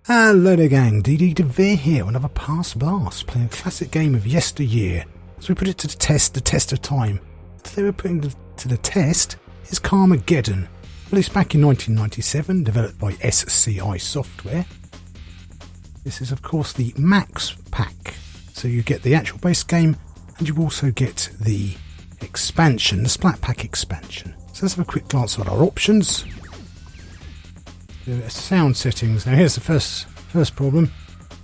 Hello there gang, DD DeVere here, another Past Blast, playing a classic game of yesteryear. As we put it to the test of time. Today we're putting to the test is CARMAGEDDON, released back in 1997, developed by SCI Software. This is of course the Max Pack, so you get the actual base game and you also get the expansion, the Splat Pack expansion. So let's have a quick glance at our options. The sound settings. Now here's the first problem.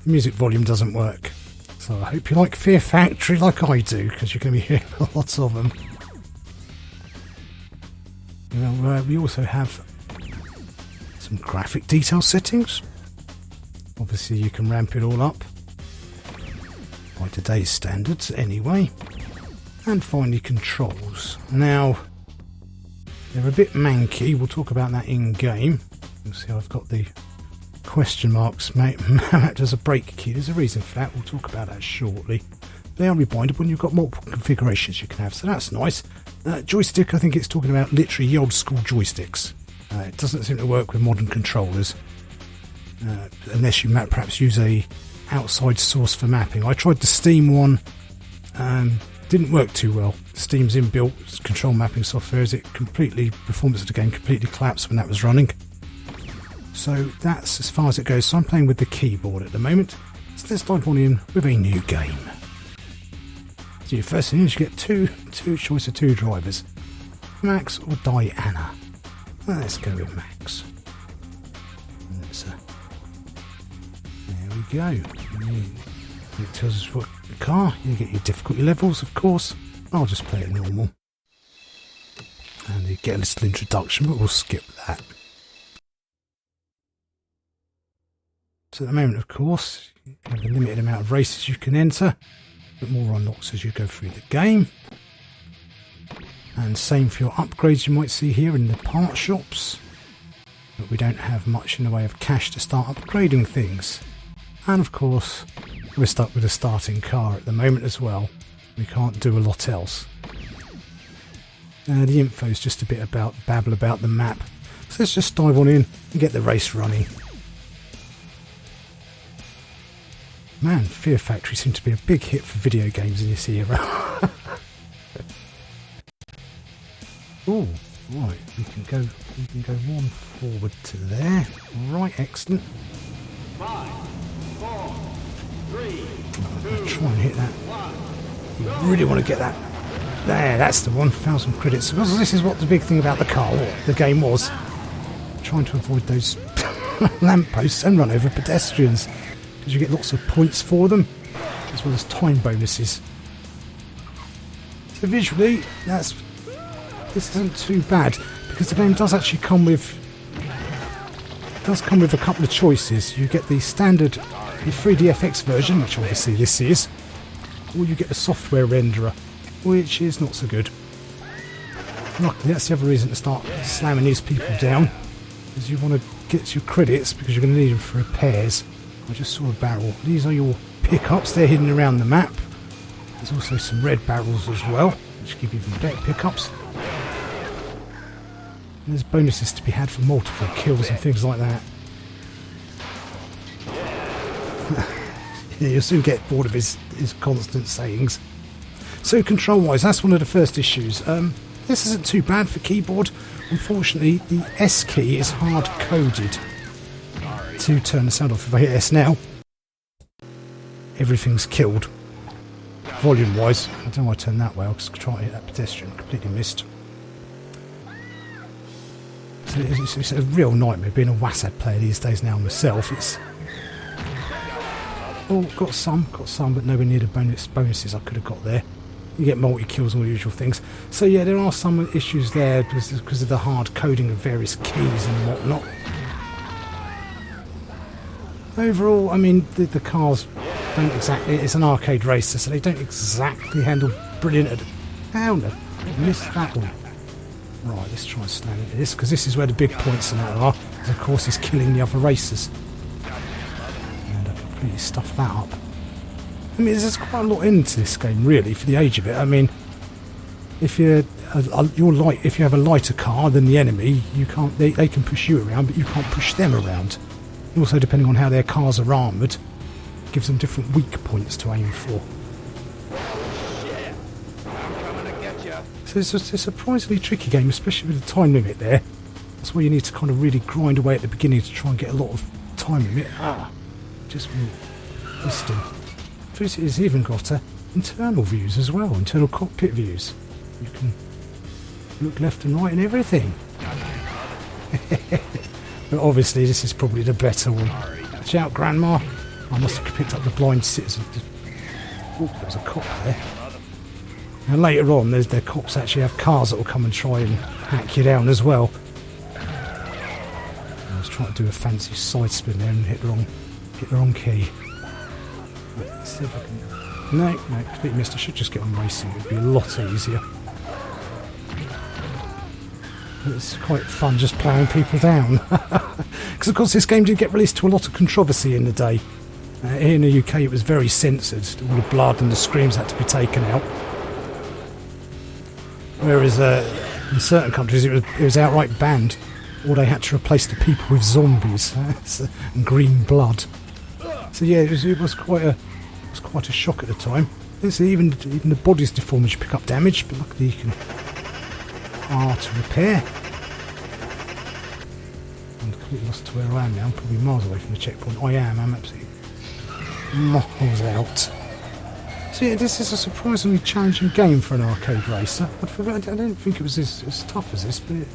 The music volume doesn't work. So I hope you like Fear Factory like I do, because you're going to be hearing lots of them. Now, we also have some graphic detail settings. Obviously you can ramp it all up by today's standards anyway. And finally controls. Now they're a bit manky. We'll talk about that in game. You'll see I've got the question marks mapped as a break key. There's a reason for that. We'll talk about that shortly. They are rebindable and you've got multiple configurations you can have, so that's nice. Joystick, I think it's talking about literally the old school joysticks. It doesn't seem to work with modern controllers. Unless you perhaps use a outside source for mapping. I tried the Steam one. Didn't work too well. Steam's inbuilt control mapping software, performance of the game completely collapsed when that was running. So that's as far as it goes. So I'm playing with the keyboard at the moment. So let's dive on in with a new game. So your first thing is you get two choice of two drivers, Max or Diana. Well, let's go with Max. There we go. It tells us what the car. You get your difficulty levels, of course. I'll just play it normal. And you get a little introduction, but we'll skip that. So at the moment, of course, you have a limited amount of races you can enter, but more unlocks as you go through the game. And same for your upgrades you might see here in the part shops. But we don't have much in the way of cash to start upgrading things. And of course, we're stuck with a starting car at the moment as well. We can't do a lot else. The info is just a bit about babble about the map. So let's just dive on in and get the race running. Man, Fear Factory seemed to be a big hit for video games in this era. Oh, right, we can go one forward to there. Right, excellent. 5, 4, 3, 2, try and hit that. You really want to get that. There, that's the 1,000 credits. Because this is what the big thing about the game was. Trying to avoid those lampposts and run over pedestrians. Because you get lots of points for them, as well as time bonuses. So visually, this isn't too bad, because the game does actually come with a couple of choices. You get the standard, the 3DFX version, which obviously this is, or you get the software renderer, which is not so good. Luckily, that's the other reason to start slamming these people down, is you want to get your credits, because you're going to need them for repairs. I just saw a barrel. These are your pickups. They're hidden around the map. There's also some red barrels as well, which give you even better pickups. And there's bonuses to be had for multiple kills and things like that. You'll soon get bored of his constant sayings. So control-wise, that's one of the first issues. This isn't too bad for keyboard. Unfortunately, the S key is hard-coded to turn the sound off. If I hit S now, everything's killed. Volume wise, I don't know why I turned that way. I'll just try to hit that pedestrian. Completely missed. So it's a real nightmare being a WASD player these days now myself. Got some, but nowhere near the bonuses I could have got there. You get multi-kills and all the usual things. So yeah, there are some issues there because of the hard coding of various keys and whatnot. Overall, I mean, the cars don't exactly... It's an arcade racer, so they don't exactly handle brilliant. Hell no, missed that one. Right, let's try and slam into this, because this is where the big points and that are. Because of course, he's killing the other racers. And I completely stuffed that up. I mean, there's quite a lot into this game, really, for the age of it. I mean, if you have a lighter car than the enemy, you can't. They can push you around, but you can't push them around. Also, depending on how their cars are armoured, gives them different weak points to aim for. Shit! I'm coming to get you. So it's a surprisingly tricky game, especially with the time limit there. That's why you need to kind of really grind away at the beginning to try and get a lot of time limit. Just listing. It's even got internal views as well, internal cockpit views. You can look left and right and everything. But obviously this is probably the better one. Watch out, Grandma. I must have picked up the blind citizen. Oh, there's a cop there. And later on, their cops actually have cars that will come and try and hack you down as well. I was trying to do a fancy side spin there and hit the wrong key. Let's see if I can... No, completely missed. I should just get on racing. It'd be a lot easier. It's quite fun just ploughing people down. Because of course this game did get released to a lot of controversy in the day. Here in the UK it was very censored. All the blood and the screams had to be taken out. Whereas in certain countries it was outright banned. Or they had to replace the people with zombies and green blood. So yeah, it was quite a shock at the time. Even the body's deformed as you pick up damage, but luckily you can to repair. I'm completely lost to where I am now. I'm probably miles away from the checkpoint. I'm absolutely miles out. So yeah, this is a surprisingly challenging game for an arcade racer. I don't think it was as tough as this, but it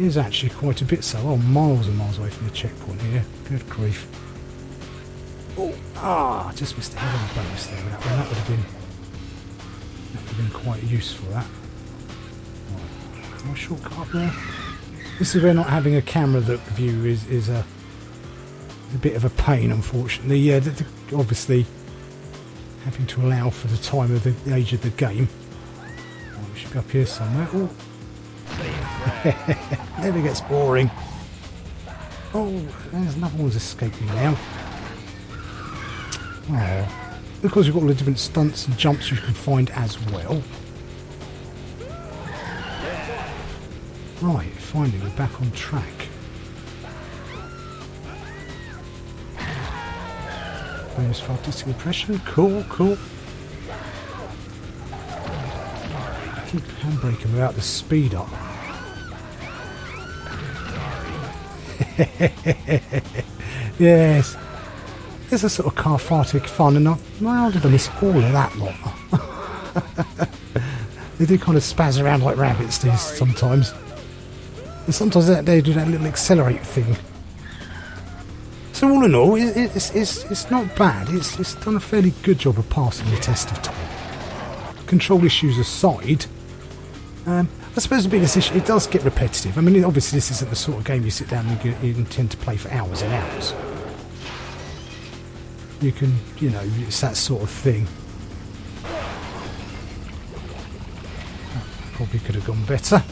is actually quite a bit so. Oh, miles and miles away from the checkpoint here. Good grief. Oh, I just missed a hell of a bonus there with that one. That would have been quite useful, that. Right. Can I shortcut up there? This is where not having a camera view is a bit of a pain, unfortunately. Yeah, obviously having to allow for the time of the age of the game. Oh, we should be up here somewhere. Oh. Never gets boring. Oh, there's another one's escaping now. Oh, because you've got all the different stunts and jumps you can find as well. Right, finally we're back on track. Bonus for artistic impression, cool. Keep handbraking without the speed up. Yes. It's a sort of cathartic fun, and how did I miss all of that lot? They do kind of spaz around like rabbits these sometimes. And sometimes they do that little accelerate thing. So all in all, it's not bad. It's done a fairly good job of passing the test of time. Control issues aside, I suppose the biggest issue, it does get repetitive. I mean, obviously this isn't the sort of game you sit down and you intend to play for hours and hours. You can, it's that sort of thing. That probably could have gone better.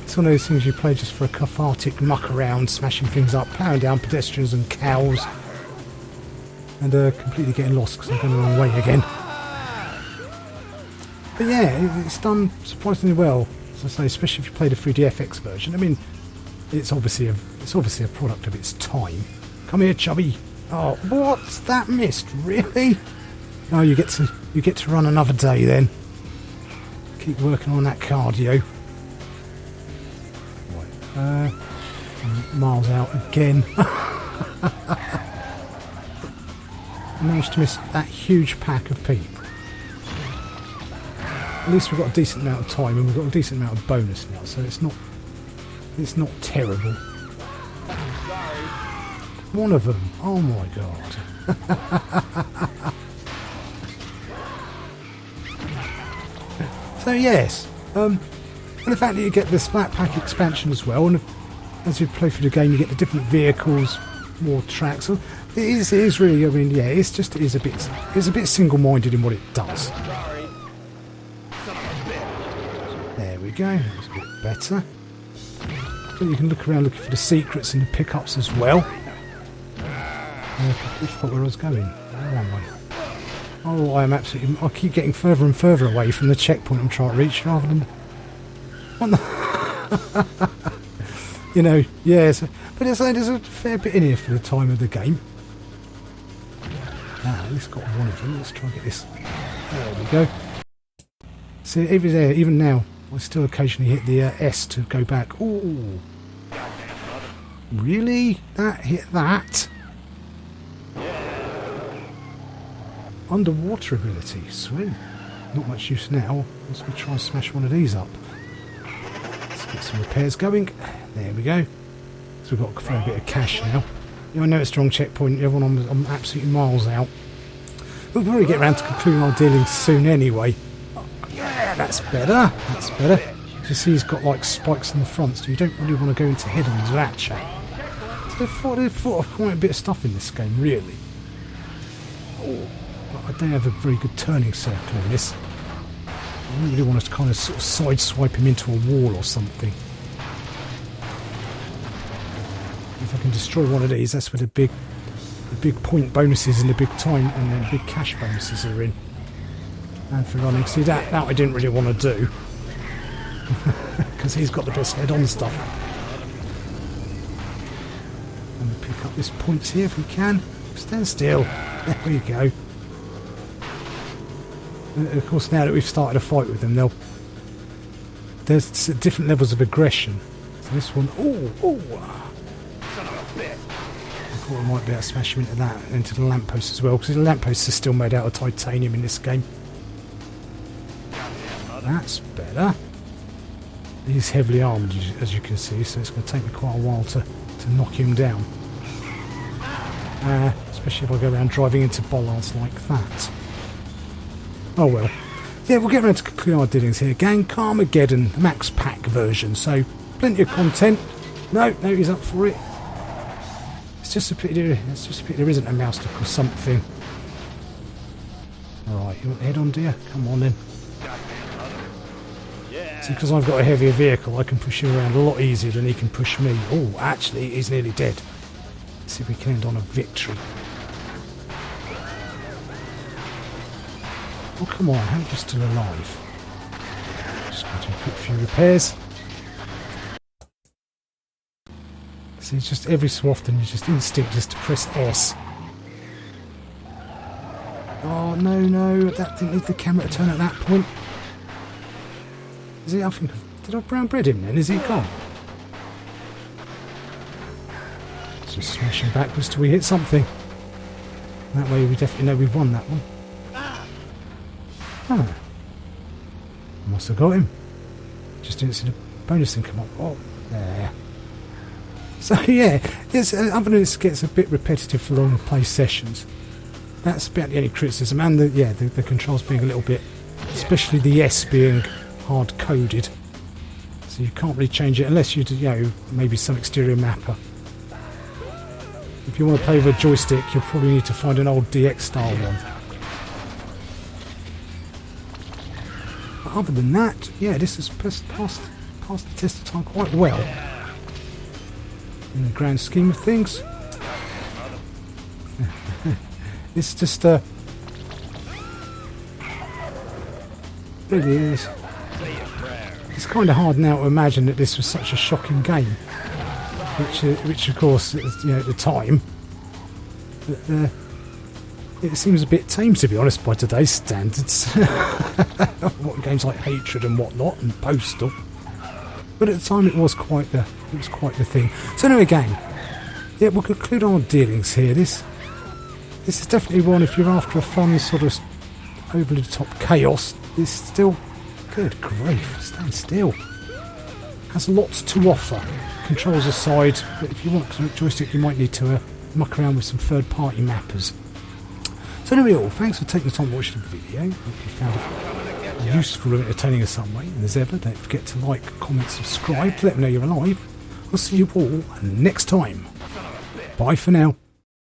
It's one of those things you play just for a cathartic muck around, smashing things up, ploughing down pedestrians and cows, and completely getting lost because I'm going the wrong way again. But yeah, it's done surprisingly well, as I say, especially if you play the 3DFX version. I mean, it's obviously a product of its time. Come here, chubby. Oh, what's that missed? Really? No, you get to run another day then. Keep working on that cardio. Right, miles out again. I managed to miss that huge pack of people. At least we've got a decent amount of time and we've got a decent amount of bonus now, so it's not terrible. One of them. Oh my god. So yes, and the fact that you get this flat pack expansion as well, and as you play through the game you get the different vehicles, more tracks. So it is really, I mean, yeah, it's a bit single-minded in what it does. There we go. That's a bit better. But you can look around looking for the secrets and the pickups as well. I forgot where I was going. Where am I? Oh, I keep getting further and further away from the checkpoint I'm trying to reach rather than... What the... You know, yeah. So, but there's a fair bit in here for the time of the game. Ah, at least got one of them. Let's try and get this. There we go. See, even now, I still occasionally hit the S to go back. Ooh. Really? That hit that? Underwater ability. Sweet. Not much use now. Let's try and smash one of these up. Let's get some repairs going. There we go. So we've got a fair bit of cash now. Yeah, I know it's a strong checkpoint. Everyone, I'm absolutely miles out. We'll probably get around to concluding our dealings soon anyway. Oh, yeah, that's better. That's better. You see he's got like spikes on the front, so you don't really want to go into head-ons with that chap. So they've thought of quite a bit of stuff in this game, really. Oh, I don't have a very good turning circle in this. I really want to kind of sort of side-swipe him into a wall or something. If I can destroy one of these, that's where the big point bonuses and the big time and then big cash bonuses are in. And for running, see that I didn't really want to do because he's got the best head-on stuff. And we'll pick up this points here if we can. Stand still. There we go. And of course, now that we've started a fight with them, there's different levels of aggression. So this one, I thought I might be able to smash him into the lamppost as well, because the lampposts are still made out of titanium in this game. That's better. He's heavily armed, as you can see, so it's going to take me quite a while to knock him down. Especially if I go around driving into bollards like that. Oh well. Yeah, we'll get around to conclude our dealings here, gang. CARMAGEDDON, the max pack version, so plenty of content. No, he's up for it. It's just a pity there isn't a mouse stick or something. Alright, you want the head on, dear? Come on then. See, because I've got a heavier vehicle, I can push him around a lot easier than he can push me. Oh, actually, he's nearly dead. Let's see if we can end on a victory. Oh, come on, how are you still alive? Just going to do a quick few repairs. See, it's just every so often you just instinct just to press S. Oh, no, that didn't need the camera to turn at that point. Is he, I think, did I brown bread him then? Is he gone? Let's just smash him backwards till we hit something. That way we definitely know we've won that one. Huh. I must have got him. Just didn't see the bonus thing come up. Oh, there. So yeah, other than this gets a bit repetitive for longer play sessions. That's about the only criticism, and the controls being a little bit, especially the S being hard coded. So you can't really change it unless you maybe some exterior mapper. If you want to play with a joystick, you'll probably need to find an old DX style one. But other than that, yeah, this has passed the test of time quite well. In the grand scheme of things. It's just really is. It's kind of hard now to imagine that this was such a shocking game, which of course, at the time, it seems a bit tame, to be honest, by today's standards. What games like Hatred and whatnot and Postal. But at the time, it was quite the thing. So anyway, gang, yeah, we'll conclude our dealings here. This is definitely one, if you're after a fun sort of over the top chaos, this is still good grief. Stand still. Has lots to offer. Controls aside, but if you want a joystick, you might need to muck around with some third-party mappers. So anyway, all, thanks for taking the time to watch the video. Hope you found it useful and entertaining in some way. And as ever, don't forget to like, comment, subscribe to let me know you're alive. I'll see you all next time. Bye for now.